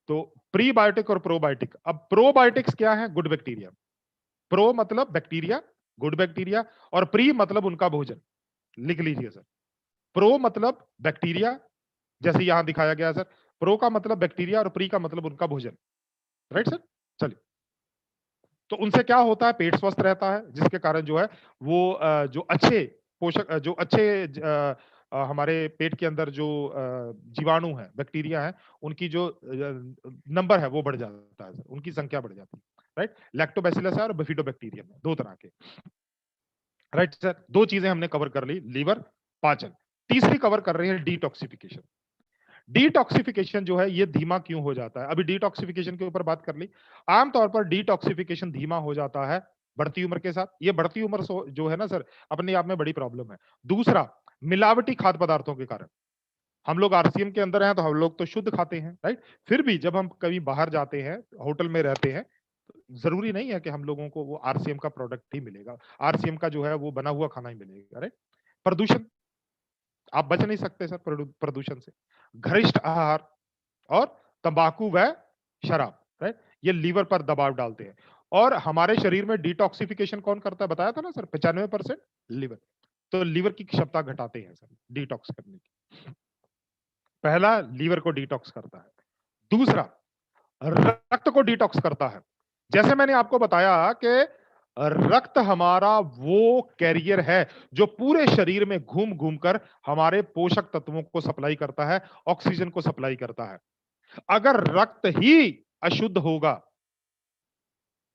तो प्रीबायोटिक और प्रोबायोटिक, अब प्रोबायोटिक्स क्या है? Good bacteria. प्रो मतलब बैक्टीरिया, गुड बैक्टीरिया, और प्री मतलब उनका भोजन। लिख लीजिए सर, प्रो मतलब बैक्टीरिया, जैसे यहां दिखाया गया सर, प्रो का मतलब बैक्टीरिया और प्री का मतलब उनका भोजन, राइट सर। चलिए, तो उनसे क्या होता है? पेट स्वस्थ रहता है, जिसके कारण जो है वो जो अच्छे पोषक जो अच्छे हमारे पेट के अंदर जो जीवाणु है, बैक्टीरिया है, उनकी जो नंबर है वो बढ़ जाता है, उनकी संख्या बढ़ जाती है, राइट। लैक्टोबैसिलस है और बिफिडोबैक्टीरियम है, दो तरह के, राइट सर। दो चीजें हमने कवर कर ली, लीवर, पाचन। तीसरी कवर कर रहे हैं डिटॉक्सिफिकेशन। डिटॉक्सिफिकेशन जो है ये धीमा क्यों हो जाता है? अभी डिटॉक्सिफिकेशन के ऊपर बात कर ली। आमतौर पर डिटॉक्सिफिकेशन धीमा हो जाता है बढ़ती उम्र के साथ। ये बढ़ती उम्र जो है ना सर, अपने आप में बड़ी प्रॉब्लम है। दूसरा, मिलावटी खाद्य पदार्थों के कारण। हम लोग आरसीएम के अंदर हैं तो हम लोग तो शुद्ध खाते हैं, राइट। फिर भी जब हम कभी बाहर जाते हैं, होटल में रहते हैं, जरूरी नहीं है कि हम लोगों को वो आरसीएम का प्रोडक्ट ही मिलेगा, आरसीएम का जो है वो बना हुआ खाना ही मिलेगा, राइट। प्रदूषण, आप बच नहीं सकते सर प्रदूषण से। घनिष्ठ आहार और तंबाकू व शराब, राइट, ये लीवर पर दबाव डालते हैं। और हमारे शरीर में डिटॉक्सिफिकेशन कौन करता है? बताया था ना सर, 95% लीवर। तो लीवर की क्षमता घटाते हैं सर डिटॉक्स करने की। पहला, लीवर को डिटॉक्स करता है। दूसरा, रक्त को डिटॉक्स करता है। जैसे मैंने आपको बताया कि रक्त हमारा वो कैरियर है जो पूरे शरीर में घूम घूम कर हमारे पोषक तत्वों को सप्लाई करता है, ऑक्सीजन को सप्लाई करता है। अगर रक्त ही अशुद्ध होगा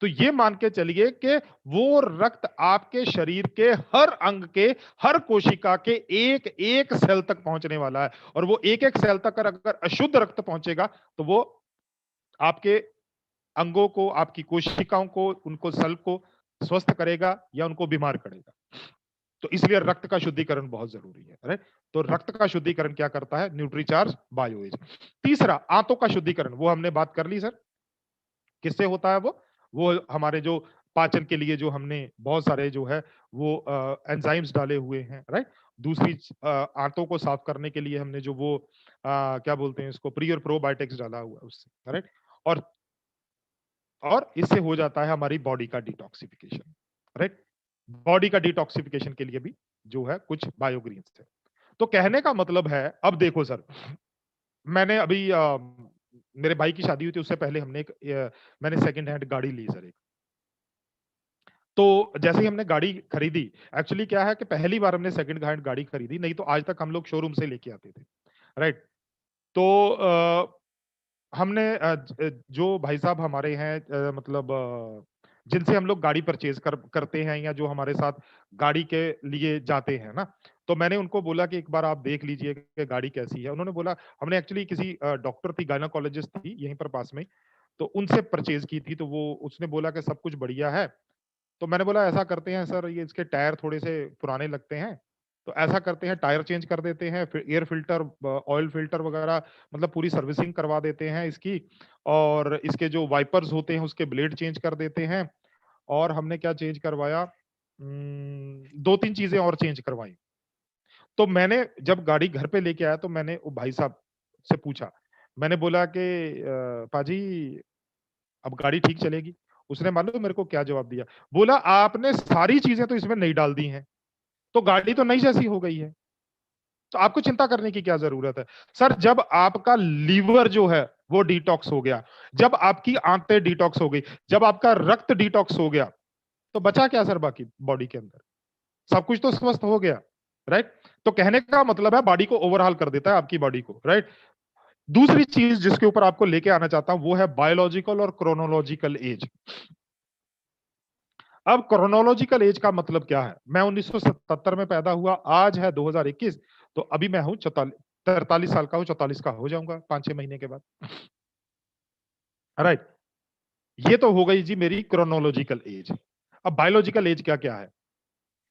तो ये मान के चलिए कि वो रक्त आपके शरीर के हर अंग के, हर कोशिका के एक एक सेल तक पहुंचने वाला है। और वो एक एक सेल तक अगर अशुद्ध रक्त पहुंचेगा तो वो आपके अंगों को, आपकी कोशिकाओं को, उनको सेल को स्वस्थ करेगा या उनको बीमार करेगा। तो इसलिए रक्त का शुद्धिकरण बहुत जरूरी है, राइट। तो रक्त का शुद्धिकरण क्या करता है? न्यूट्रीचार्ज बायोएज। तीसरा, आंतों का शुद्धिकरण, वो हमने बात कर ली सर, किससे होता है वो हमारे जो पाचन के लिए जो हमने बहुत सारे जो है वो एंजाइम्स डाले हुए हैं, राइट। दूसरी, आंतों को साफ करने के लिए हमने जो वो क्या बोलते हैं इसको, प्री और प्रोबायोटिक्स डाला हुआ है उससे, राइट। और इससे हो जाता है हमारी बॉडी का डिटॉक्सिफिकेशन, राइट। बॉडी का डिटॉक्सिफिकेशन के लिए भी जो है कुछ बायोग्रीन्स है। तो कहने का मतलब है, अब देखो सर, मैंने अभी मेरे भाई की शादी हुई थी, उससे पहले मैंने सेकंड हैंड गाड़ी ली सर एक। तो जैसे ही हमने गाड़ी खरीदी, एक्चुअली क्या है कि पहली बार हमने सेकंड हैंड गाड़ी खरीदी, नहीं तो आज तक हम लोग शोरूम से लेके आते थे, राइट। तो हमने जो भाई साहब हमारे हैं, मतलब जिनसे हम लोग गाड़ी परचेज करते हैं या जो हमारे साथ गाड़ी के लिए जाते हैं ना, तो मैंने उनको बोला कि एक बार आप देख लीजिए कि गाड़ी कैसी है। उन्होंने बोला, हमने एक्चुअली किसी डॉक्टर थी, गायनाकोलॉजिस्ट थी यहीं पर पास में, तो उनसे परचेज की थी। तो वो उसने बोला कि सब कुछ बढ़िया है। तो मैंने बोला ऐसा करते हैं सर, ये इसके टायर थोड़े से पुराने लगते हैं, तो ऐसा करते हैं टायर चेंज कर देते हैं, फिर एयर फिल्टर, ऑयल फिल्टर वगैरह, मतलब पूरी सर्विसिंग करवा देते हैं इसकी, और इसके जो वाइपर्स होते हैं उसके ब्लेड चेंज कर देते हैं। और हमने क्या चेंज करवाया, दो तीन चीजें और चेंज करवाई। तो मैंने जब गाड़ी घर पे लेके आया तो मैंने वो भाई साहब से पूछा, मैंने बोला कि पाजी अब गाड़ी ठीक चलेगी? उसने मालूम मेरे को क्या जवाब दिया? बोला, आपने सारी चीजें तो इसमें नहीं डाल दी हैं, तो गाड़ी तो नई जैसी हो गई है, तो आपको चिंता करने की क्या जरूरत है? सर, जब आपका लीवर जो है वो डिटॉक्स हो गया, जब आपकी आंतें डिटॉक्स हो गई, जब आपका रक्त डिटॉक्स हो गया, तो बचा क्या सर बाकी बॉडी के अंदर? सब कुछ तो स्वस्थ हो गया, राइट। तो कहने का मतलब है बॉडी को ओवरऑल कर देता है आपकी बॉडी को, राइट। दूसरी चीज जिसके ऊपर आपको लेके आना चाहता हूं वो है बायोलॉजिकल और क्रोनोलॉजिकल एज। अब क्रोनोलॉजिकल एज का मतलब क्या है? मैं 1977 में पैदा हुआ, आज है 2021, तो अभी मैं हूं 43 साल का हूं, 44 का हो जाऊंगा 5-6 महीने के बाद। राइट। ये तो हो गई जी मेरी क्रोनोलॉजिकल एज। अब बायोलॉजिकल एज क्या-क्या है?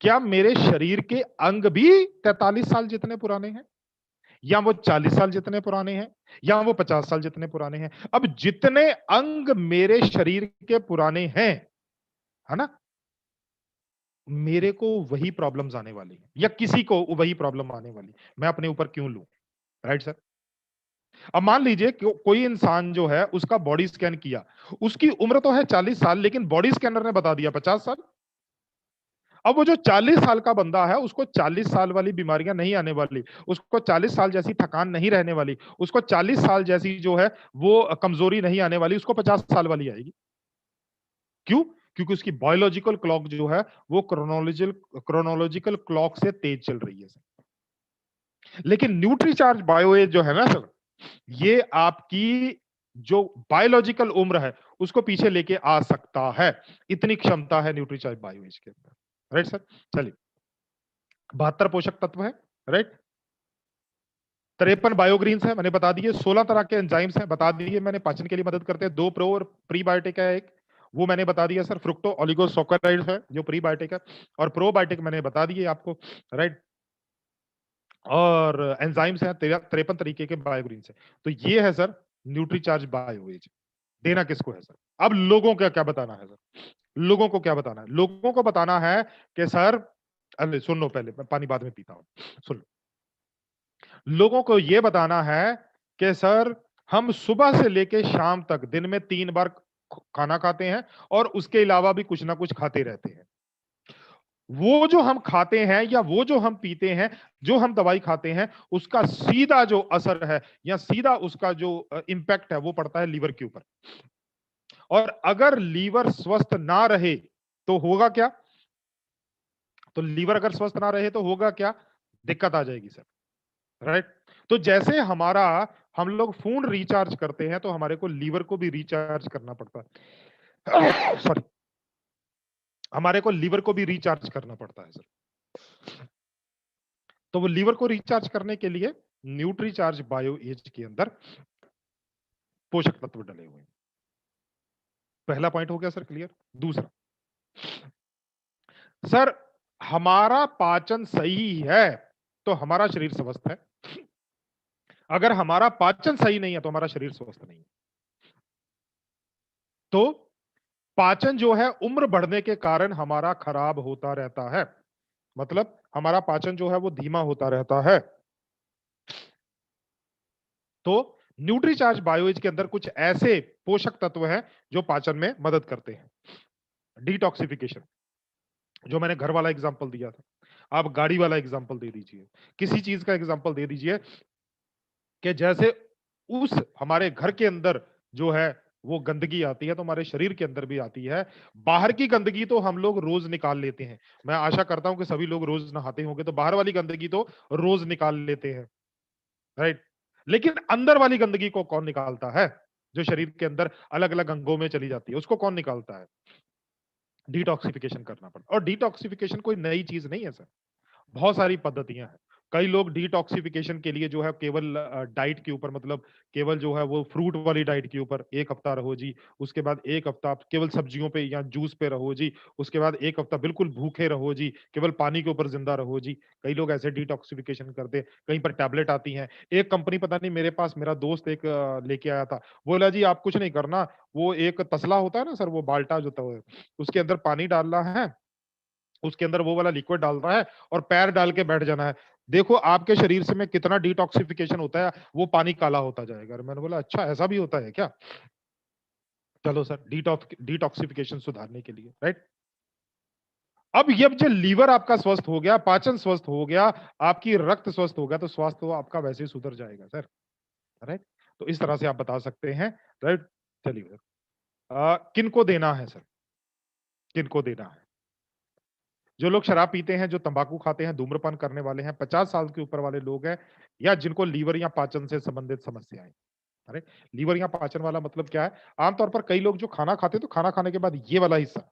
क्या मेरे शरीर के अंग भी 43 साल जितने पुराने हैं? या वो 40 साल जितने पुराने हैं? या वो 50 साल जितने पुराने हैं? अब जितने अंग मेरे शरीर के पुराने हैं, है ना? मेरे को वही प्रॉब्लम्स आने वाली हैं या किसी को वही प्रॉब्लम आने वाली। मैं अपने ऊपर क्यों लूँ? Right sir? अब मान लीजिए कोई इंसान जो है उसका बॉडी स्कैन किया, उसकी उम्र तो है 40 साल लेकिन बॉडी स्कैनर ने बता दिया 50 साल। अब वो जो 40 साल का बंदा है उसको 40 साल वाली बीमारियां नहीं आने वाली, उसको 40 साल जैसी थकान नहीं रहने वाली, उसको 40 साल जैसी जो है वो कमजोरी नहीं आने वाली, उसको 50 साल वाली आएगी। क्यों? क्योंकि उसकी बायोलॉजिकल क्लॉक जो है वो क्रोनोलॉजिकल क्लॉक से तेज चल रही है सर। लेकिन न्यूट्रीचार्ज बायोएज जो है ना सर, ये आपकी जो बायोलॉजिकल उम्र है उसको पीछे लेके आ सकता है। इतनी क्षमता है न्यूट्रीचार्ज बायोएज के अंदर। Right sir? चलिए, 72 पोषक तत्व है, राइट? 53 बायोग्रीन्स है, मैंने बता दिए। 16 तरह के एंजाइम्स हैं, बता दिए मैंने, पाचन के लिए मदद करते हैं। 2 प्रो और प्रीबायोटिक है एक, वो मैंने बता दिया सर। फ्रुक्टो ओलिगोसैकेराइड्स है जो प्रीबायोटिक है, और प्रोबायोटिक मैंने बता दिए आपको, राइट? और एंजाइम्स हैं 53 तरीके के बायोग्रीन्स है। तो ये है सर न्यूट्रीचार्ज बायोएज। देना किसको है सर? अब लोगों को क्या बताना है सर? लोगों को क्या बताना है? लोगों को बताना है कि सर, अरे सुन लो पहले, मैं पानी बाद में पीता हूँ। सुन लो। लोगों को ये बताना है कि सर, हम सुबह से लेके शाम तक दिन में 3 बार खाना खाते हैं और उसके अलावा भी कुछ ना कुछ खाते रहते हैं। वो जो हम खाते हैं या वो जो हम पीते हैं, जो हम दवाई खाते हैं, उसका सीधा जो असर है या सीधा उसका जो इम्पैक्ट है वो पड़ता है लीवर के ऊपर। और अगर लीवर स्वस्थ ना रहे तो होगा क्या? तो लीवर अगर स्वस्थ ना रहे तो होगा क्या? दिक्कत आ जाएगी सर। राइट? तो जैसे हमारा, हम लोग फोन रिचार्ज करते हैं तो हमारे को लीवर को भी रिचार्ज करना पड़ता है। सॉरी, हमारे को लीवर को भी रिचार्ज करना पड़ता है सर। तो वो लीवर को रिचार्ज करने के लिए न्यूट्रीचार्ज बायो एज के अंदर पोषक तत्व डले हुए हैं। पहला पॉइंट हो गया सर, क्लियर? दूसरा, सर, हमारा पाचन सही है तो हमारा शरीर स्वस्थ है। अगर हमारा पाचन सही नहीं है तो हमारा शरीर स्वस्थ नहीं है। तो पाचन जो है उम्र बढ़ने के कारण हमारा खराब होता रहता है। मतलब हमारा पाचन जो है वो धीमा होता रहता है। तो न्यूट्रीचार्ज बायोएज के अंदर कुछ ऐसे पोषक तत्व हैं जो पाचन में मदद करते हैं। डिटॉक्सिफिकेशन, जो मैंने घर वाला एग्जांपल दिया था, आप गाड़ी वाला एग्जांपल दे दीजिए, किसी चीज का एग्जांपल दे दीजिए कि जैसे उस हमारे घर के अंदर जो है वो गंदगी आती है तो हमारे शरीर के अंदर भी आती है। बाहर की गंदगी तो हम लोग रोज निकाल लेते हैं, मैं आशा करता हूं कि सभी लोग रोज नहाते होंगे, तो बाहर वाली गंदगी तो रोज निकाल लेते हैं, राइट? लेकिन अंदर वाली गंदगी को कौन निकालता है? जो शरीर के अंदर अलग अलग अंगों में चली जाती है, उसको कौन निकालता है? डिटॉक्सिफिकेशन करना पड़ता है। और डिटॉक्सिफिकेशन कोई नई चीज नहीं है सर, बहुत सारी पद्धतियां हैं। कई लोग डिटॉक्सिफिकेशन के लिए जो है केवल डाइट के ऊपर, मतलब केवल जो है वो फ्रूट वाली डाइट के ऊपर 1 हफ्ता रहो जी, उसके बाद 1 हफ्ता आप केवल सब्जियों पे या जूस पे रहो जी, उसके बाद 1 हफ्ता बिल्कुल भूखे रहो जी, केवल पानी के ऊपर जिंदा रहो जी। कई लोग ऐसे डिटॉक्सिफिकेशन करते हैं, कहीं पर टैबलेट आती हैं। एक कंपनी, पता नहीं, मेरे पास मेरा दोस्त एक लेके आया था, बोला जी आप कुछ नहीं करना, वो एक तसला होता है ना सर, वो बाल्टा जो होता है, उसके अंदर पानी डालना है, उसके अंदर वो वाला लिक्विड डाल रहा है और पैर डाल के बैठ जाना है। देखो आपके शरीर से में कितना डिटॉक्सिफिकेशन होता है, वो पानी काला होता जाएगा। और मैंने बोला अच्छा ऐसा भी होता है क्या? चलो सर, डिटॉक्सिफिकेशन सुधारने के लिए, राइट? अब ये जो लीवर आपका स्वस्थ हो गया, पाचन स्वस्थ हो गया, आपकी रक्त स्वस्थ हो गया, तो स्वास्थ्य तो आपका वैसे ही सुधर जाएगा सर, राइट? तो इस तरह से आप बता सकते हैं, राइट? चलिए, किनको देना है सर? किनको देना है? जो लोग शराब पीते हैं, जो तंबाकू खाते हैं, धूम्रपान करने वाले हैं, 50 साल के ऊपर वाले लोग हैं, या जिनको लीवर या पाचन से संबंधित समस्याएं। अरे, लीवर या पाचन वाला मतलब क्या है? आमतौर पर कई लोग जो खाना खाते हैं, तो खाना खाने के बाद ये वाला हिस्सा,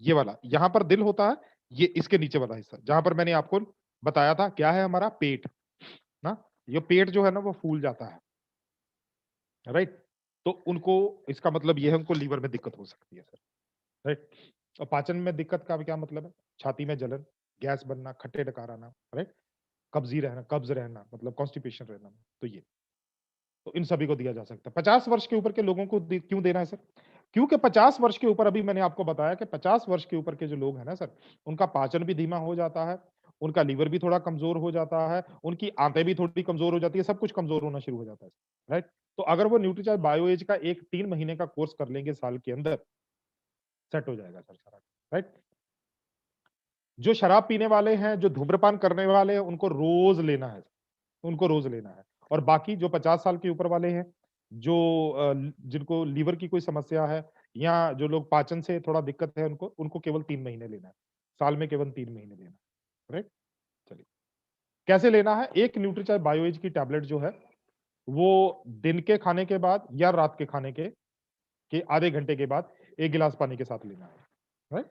ये वाला, यहाँ पर दिल होता है, ये इसके नीचे वाला हिस्सा, जहां पर मैंने आपको बताया था क्या है, हमारा पेट ना, ये पेट जो है ना वो फूल जाता है, राइट? तो उनको इसका मतलब ये है उनको लीवर में दिक्कत हो सकती है सर, राइट? और पाचन में दिक्कत का क्या मतलब है? छाती में जलन, गैस बनना, खट्टे डकार आना, राइट? कब्ज़ रहना मतलब कॉन्स्टिपेशन रहना, तो ये। तो इन सभी को दिया जा सकता है। 50 वर्ष के ऊपर के लोगों को क्यों देना है सर? क्योंकि 50 वर्ष के ऊपर अभी मैंने आपको बताया कि 50 वर्ष के ऊपर के जो लोग हैं ना सर, उनका पाचन भी धीमा हो जाता है, उनका लीवर भी थोड़ा कमज़ोर हो जाता है, उनकी आंतें भी थोड़ी कमज़ोर हो जाती है, सब कुछ कमज़ोर होना शुरू हो जाता है, राइट? तो अगर वो न्यूट्रीचार्ज बायो एज का एक 3 महीने का कोर्स कर लेंगे साल के अंदर, सेट हो जाएगा सर सारा, राइट? जो शराब पीने वाले हैं, जो धूम्रपान करने वाले हैं, उनको रोज़ लेना है। उनको रोज़ लेना है और बाकी जो 50 साल के ऊपर वाले हैं, जो जिनको लीवर की कोई समस्या है या जो लोग पाचन से थोड़ा दिक्कत है उनको, उनको केवल 3 महीने लेना है। साल में केवल 3 महीने लेना है, राइट? चलिए, कैसे लेना है? एक न्यूट्रीचार्ज बायो एज की टैबलेट जो है, वो दिन के खाने के बाद या रात के खाने के आधे घंटे के बाद 1 गिलास पानी के साथ लेना है, राइट?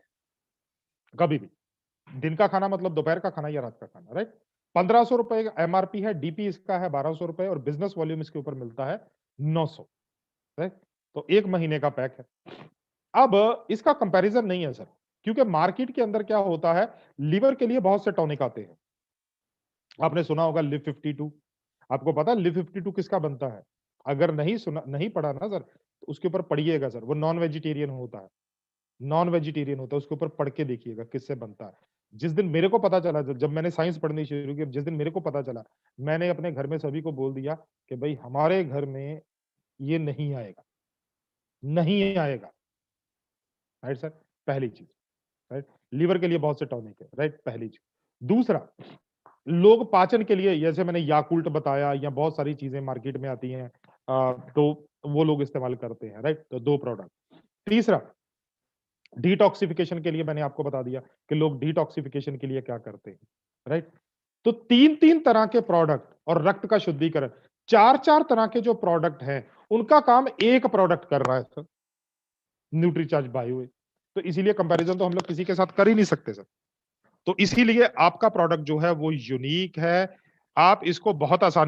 कभी भी। दिन का खाना मतलब दोपहर का खाना या रात का खाना, राइट? ₹1500 एमआरपी है, डीपी इसका है ₹1200 और बिज़नेस वॉल्यूम इसके ऊपर मिलता है 900, राइट? तो 1 महीने का पैक है। अब इसका कंपैरिज़न नहीं है सर, क्योंकि मार्केट के अंदर क्या होता है, लीवर के लिए बहुत से टॉनिक आते हैं। आपने सुना होगा लिव 52, आपको पता है लिव 52 किसका बनता है? अगर नहीं पढ़ा ना सर, तो उसके ऊपर पढ़िएगा सर, वो नॉन वेजिटेरियन होता है। नॉन वेजिटेरियन होता है, उसके ऊपर पढ़ के देखिएगा किससे बनता है। जिस दिन मेरे को पता चला जब मैंने साइंस पढ़नी शुरू की, जिस दिन मेरे को पता चला, मैंने अपने घर में सभी को बोल दिया कि भई हमारे घर में ये नहीं आएगा, नहीं आएगा, राइट सर? पहली चीज़, राइट? लीवर के लिए बहुत से टॉनिक है, राइट? पहली चीज़। दूसरा, लोग पाचन के लिए जैसे मैंने याकुल्ट बताया या बहुत सारी चीज़ें मार्केट में आती हैं तो वो लोग इस्तेमाल करते हैं, राइट? तो 2 प्रोडक्ट। तीसरा डिटॉक्सिफिकेशन के लिए मैंने आपको बता दिया कि लोग डिटॉक्सिफिकेशन के लिए क्या करते हैं, राइट? तो 3-3 तरह के प्रोडक्ट और रक्त का शुद्धिकरण, 4-4 तरह के जो प्रोडक्ट हैं, उनका काम एक प्रोडक्ट कर रहा है सर, न्यूट्रीचार्ज बायो है। तो इसीलिए कंपैरिजन तो हम लोग किसी के साथ कर ही नहीं सकते सर। तो इसीलिए आपका प्रोडक्ट जो है वो यूनिक है। आप इसको बहुत आसानी